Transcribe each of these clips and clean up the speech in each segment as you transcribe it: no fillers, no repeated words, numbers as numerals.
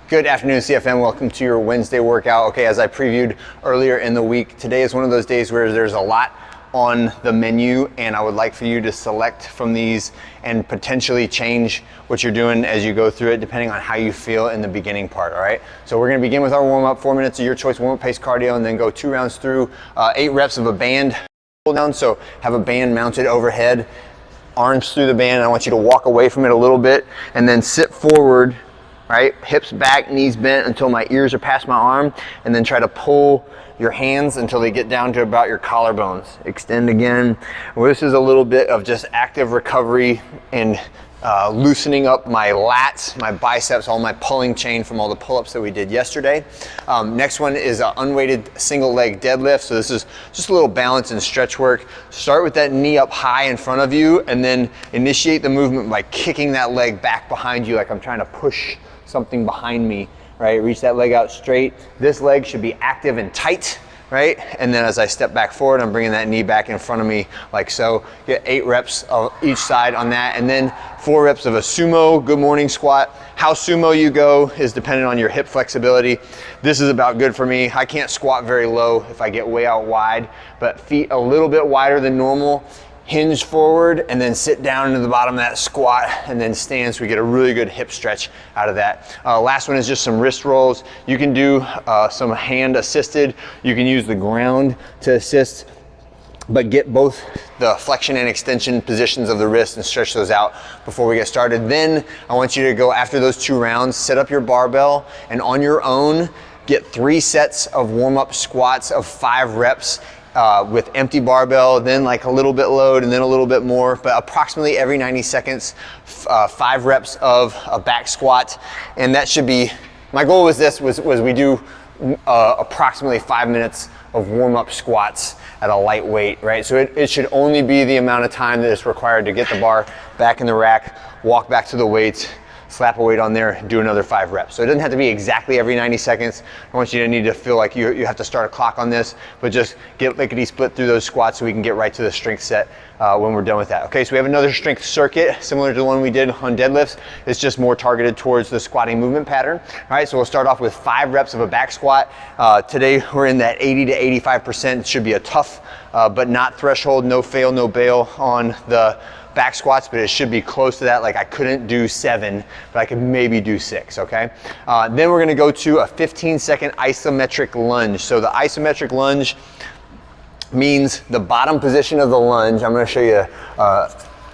Good afternoon, CFM. Welcome to your Wednesday workout. Okay, as I previewed earlier in the week, today is one of those days where there's a lot on the menu, and I would like for you to select from these and potentially change what you're doing as you go through it, depending on how you feel in the beginning part, all right? So we're gonna begin with our warm-up, 4 minutes of your choice warm-up pace cardio, and then go 2 rounds through 8 reps of a band pull down. So have a band mounted overhead, arms through the band. I want you to walk away from it a little bit and then sit forward, right? Hips back, knees bent until my ears are past my arm, and then try to pull your hands until they get down to about your collarbones. Extend again. Well, this is a little bit of just active recovery and loosening up my lats, my biceps, all my pulling chain from all the pull-ups that we did yesterday. Next one is an unweighted single leg deadlift. So this is just a little balance and stretch work. Start with that knee up high in front of you, and then initiate the movement by kicking that leg back behind you like I'm trying to push something behind me, right? Reach that leg out straight. This leg should be active and tight, right? And then as I step back forward, I'm bringing that knee back in front of me like so. Get 8 reps of each side on that, and then 4 reps of a sumo good morning squat. How sumo you go is dependent on your hip flexibility. This is about good for me. I can't squat very low if I get way out wide, but feet a little bit wider than normal. Hinge forward and then sit down into the bottom of that squat and then stand, so we get a really good hip stretch out of that. Last one is just some wrist rolls. You can do some hand assisted. You can use the ground to assist, but get both the flexion and extension positions of the wrist and stretch those out before we get started. Then I want you to go, after those 2 rounds, set up your barbell and on your own, get 3 sets of warm-up squats of 5 reps with empty barbell, then like a little bit load and then a little bit more, but approximately every 90 seconds, 5 reps of a back squat. And that should be, my goal was we do approximately 5 minutes of warm-up squats at a light weight, right? So it should only be the amount of time that is required to get the bar back in the rack, walk back to the weights, slap a weight on there, do another 5 reps. So it doesn't have to be exactly every 90 seconds. I want you to need to feel like you have to start a clock on this, but just get lickety split through those squats so we can get right to the strength set when we're done with that. Okay, so we have another strength circuit similar to the one we did on deadlifts. It's just more targeted towards the squatting movement pattern. All right, so we'll start off with 5 reps of a back squat. Today we're in that 80 to 85%. It should be a tough but not threshold, no fail, no bail on the back squats, but it should be close to that. Like I couldn't do 7, but I could maybe do 6, okay? Then we're gonna go to a 15-second isometric lunge. So the isometric lunge means the bottom position of the lunge. I'm gonna show you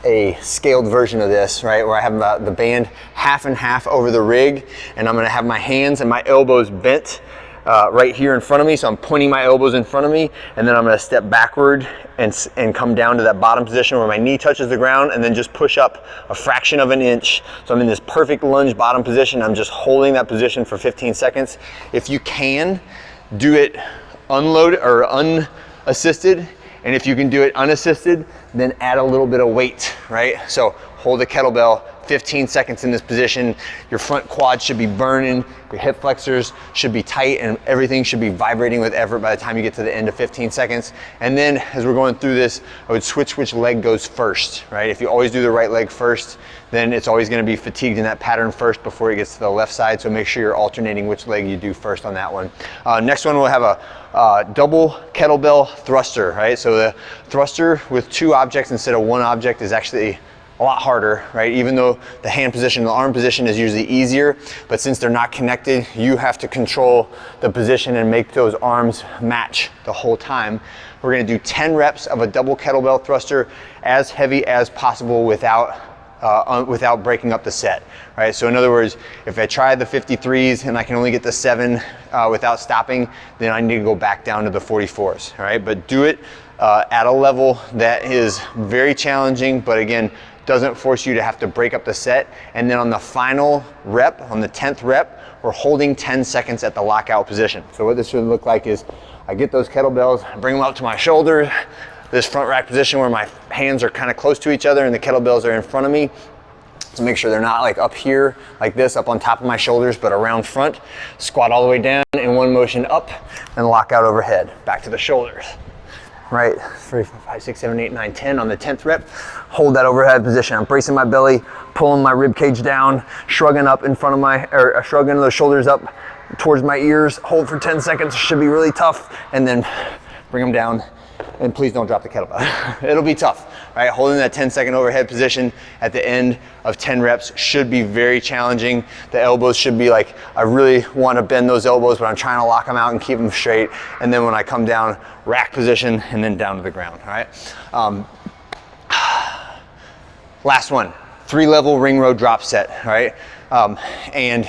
a scaled version of this, right? Where I have the band half and half over the rig, and I'm gonna have my hands and my elbows bent right here in front of me. So I'm pointing my elbows in front of me, and then I'm gonna step backward and come down to that bottom position where my knee touches the ground, and then just push up a fraction of an inch. So I'm in this perfect lunge bottom position. I'm just holding that position for 15 seconds. If you can, do it unloaded or unassisted. And if you can do it unassisted, then add a little bit of weight, right? So hold the kettlebell 15 seconds in this position. Your front quad should be burning, your hip flexors should be tight, and everything should be vibrating with effort by the time you get to the end of 15 seconds. And then as we're going through this, I would switch which leg goes first, right? If you always do the right leg first, then it's always gonna be fatigued in that pattern first before it gets to the left side. So make sure you're alternating which leg you do first on that one. Next one, we'll have a double kettlebell thruster, right? So the thruster with 2 objects instead of 1 object is actually a lot harder, right? Even though the hand position, the arm position is usually easier, but since they're not connected, you have to control the position and make those arms match the whole time. We're gonna do 10 reps of a double kettlebell thruster, as heavy as possible without breaking up the set, right? So in other words, if I try the 53s and I can only get the 7 without stopping, then I need to go back down to the 44s, all right? But do it at a level that is very challenging, but again, doesn't force you to have to break up the set. And then on the final rep, on the 10th rep, we're holding 10 seconds at the lockout position. So what this should look like is I get those kettlebells, bring them up to my shoulder, this front rack position where my hands are kind of close to each other and the kettlebells are in front of me. So make sure they're not like up here like this, up on top of my shoulders, but around front. Squat all the way down in one motion up and lock out overhead, back to the shoulders. right? 3, 4, 5, 6, 7, 8, 9, 10 on the 10th rep. Hold that overhead position. I'm bracing my belly, pulling my rib cage down, shrugging up in front of my, or shrugging those shoulders up towards my ears. Hold for 10 seconds, should be really tough, and then bring them down. And please don't drop the kettlebell. It'll be tough, right? Holding that 10-second overhead position at the end of 10 reps should be very challenging. The elbows should be like, I really want to bend those elbows, but I'm trying to lock them out and keep them straight. And then when I come down, rack position, and then down to the ground, all right? Last one, 3-level ring row drop set, right? And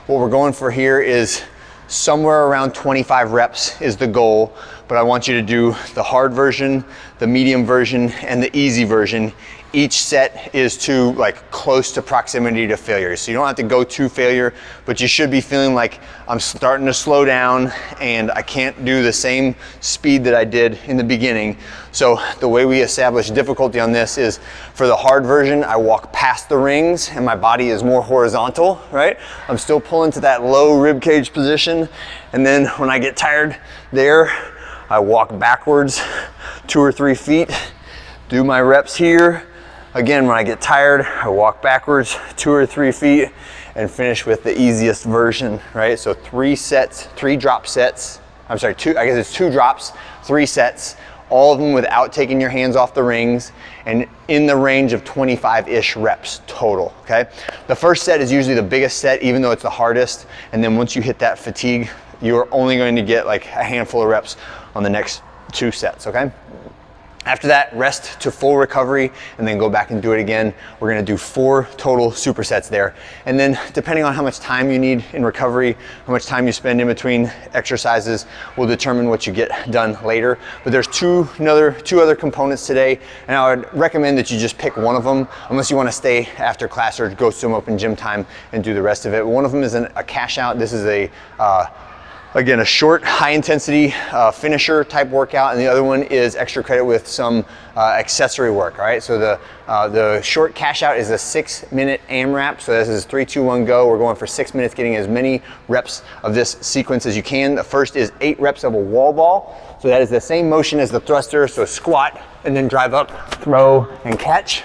what we're going for here is somewhere around 25 reps is the goal, but I want you to do the hard version, the medium version, and the easy version. Each set is to like close to proximity to failure. So you don't have to go to failure, but you should be feeling like I'm starting to slow down and I can't do the same speed that I did in the beginning. So the way we establish difficulty on this is for the hard version, I walk past the rings and my body is more horizontal, right? I'm still pulling to that low rib cage position. And then when I get tired there, I walk backwards 2 or 3 feet, do my reps here. Again, when I get tired, I walk backwards 2 or 3 feet and finish with the easiest version, right? So 3 sets, 3 drop sets. I'm sorry, 2, I guess it's 2 drops, 3 sets, all of them without taking your hands off the rings and in the range of 25-ish reps total, okay? The first set is usually the biggest set, even though it's the hardest. And then once you hit that fatigue, you're only going to get like a handful of reps on the next 2 sets, okay? After that, rest to full recovery and then go back and do it again. We're gonna do 4 total supersets there. And then depending on how much time you need in recovery, how much time you spend in between exercises will determine what you get done later. But there's two other components today, and I would recommend that you just pick one of them unless you wanna stay after class or go some open gym time and do the rest of it. One of them is a cash out. This is again, a short, high intensity finisher type workout, and the other one is extra credit with some accessory work, all right? So the short cash out is a 6-minute AMRAP. So this is 3, 2, 1, go. We're going for 6 minutes, getting as many reps of this sequence as you can. The first is 8 reps of a wall ball. So that is the same motion as the thruster. So squat and then drive up, throw and catch.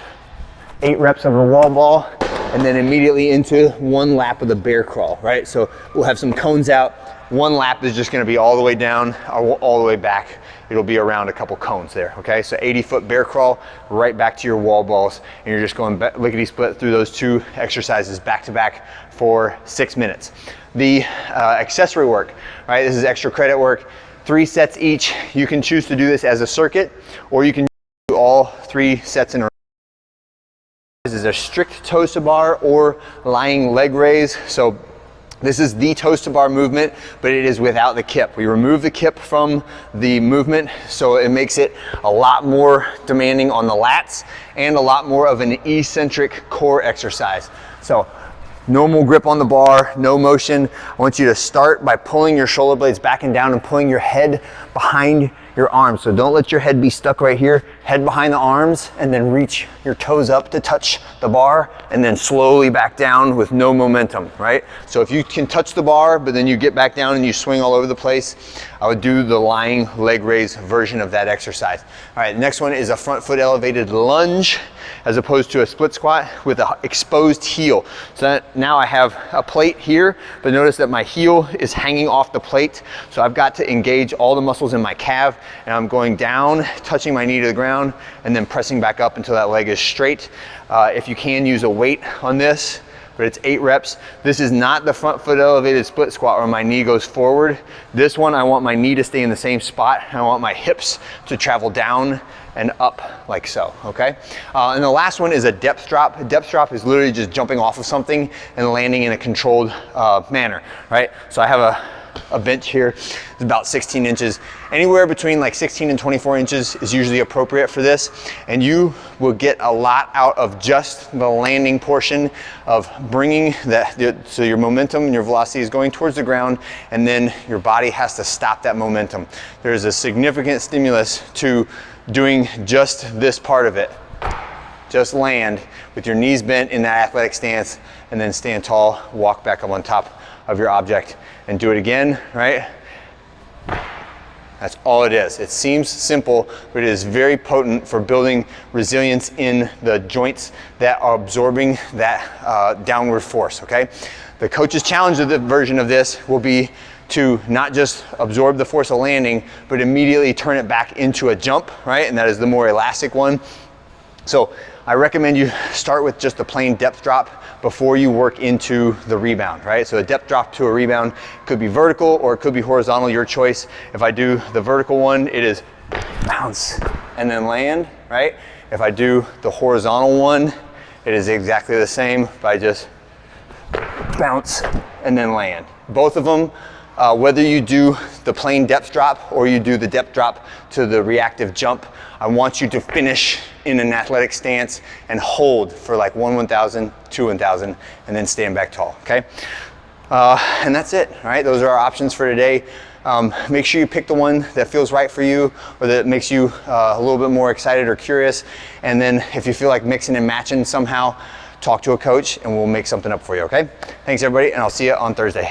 8 reps of a wall ball, and then immediately into 1 lap of the bear crawl, right? So we'll have some cones out. 1 lap is just gonna be all the way down, all the way back. It'll be around a couple cones there, okay? So 80-foot bear crawl, right back to your wall balls, and you're just going lickety split through those 2 exercises back to back for 6 minutes. The accessory work, right? This is extra credit work, 3 sets each. You can choose to do this as a circuit, or you can do all 3 sets in a row. This is a strict toes to bar or lying leg raise. So this is the toes to bar movement, but it is without the kip. We remove the kip from the movement, so it makes it a lot more demanding on the lats and a lot more of an eccentric core exercise. So normal grip on the bar, no motion. I want you to start by pulling your shoulder blades back and down and pulling your head behind your arms. So don't let your head be stuck right here. Head behind the arms, and then reach your toes up to touch the bar, and then slowly back down with no momentum, right? So if you can touch the bar, but then you get back down and you swing all over the place, I would do the lying leg raise version of that exercise. All right, the next one is a front foot elevated lunge as opposed to a split squat with an exposed heel. So that now I have a plate here, but notice that my heel is hanging off the plate. So I've got to engage all the muscles in my calf, and I'm going down, touching my knee to the ground, and then pressing back up until that leg is straight. If you can, use a weight on this, but it's 8 reps. This is not the front foot elevated split squat where my knee goes forward. This one, I want my knee to stay in the same spot, and I want my hips to travel down and up like so, okay? And the last one is a depth drop. A depth drop is literally just jumping off of something and landing in a controlled manner, right? So I have a bench here, it's about 16 inches. Anywhere between like 16 and 24 inches is usually appropriate for this, and you will get a lot out of just the landing portion of bringing that, so your momentum and your velocity is going towards the ground, and then your body has to stop that momentum. There's a significant stimulus to doing just this part of it. Just land with your knees bent in that athletic stance, and then stand tall, walk back up on top of your object and do it again, right? That's all it is. It seems simple, but it is very potent for building resilience in the joints that are absorbing that downward force, okay? The coach's challenge of the version of this will be to not just absorb the force of landing, but immediately turn it back into a jump, right? And that is the more elastic one. So I recommend you start with just a plain depth drop before you work into the rebound, right? So a depth drop to a rebound could be vertical or it could be horizontal, your choice. If I do the vertical one, it is bounce and then land, right? If I do the horizontal one, it is exactly the same by just bounce and then land. Both of them, whether you do the plain depth drop or you do the depth drop to the reactive jump, I want you to finish in an athletic stance and hold for like 1/1000, 2/1000, and then stand back tall, okay? And that's it, all right? Those are our options for today. Make sure you pick the one that feels right for you or that makes you a little bit more excited or curious. And then if you feel like mixing and matching somehow, talk to a coach and we'll make something up for you, okay? Thanks everybody, and I'll see you on Thursday.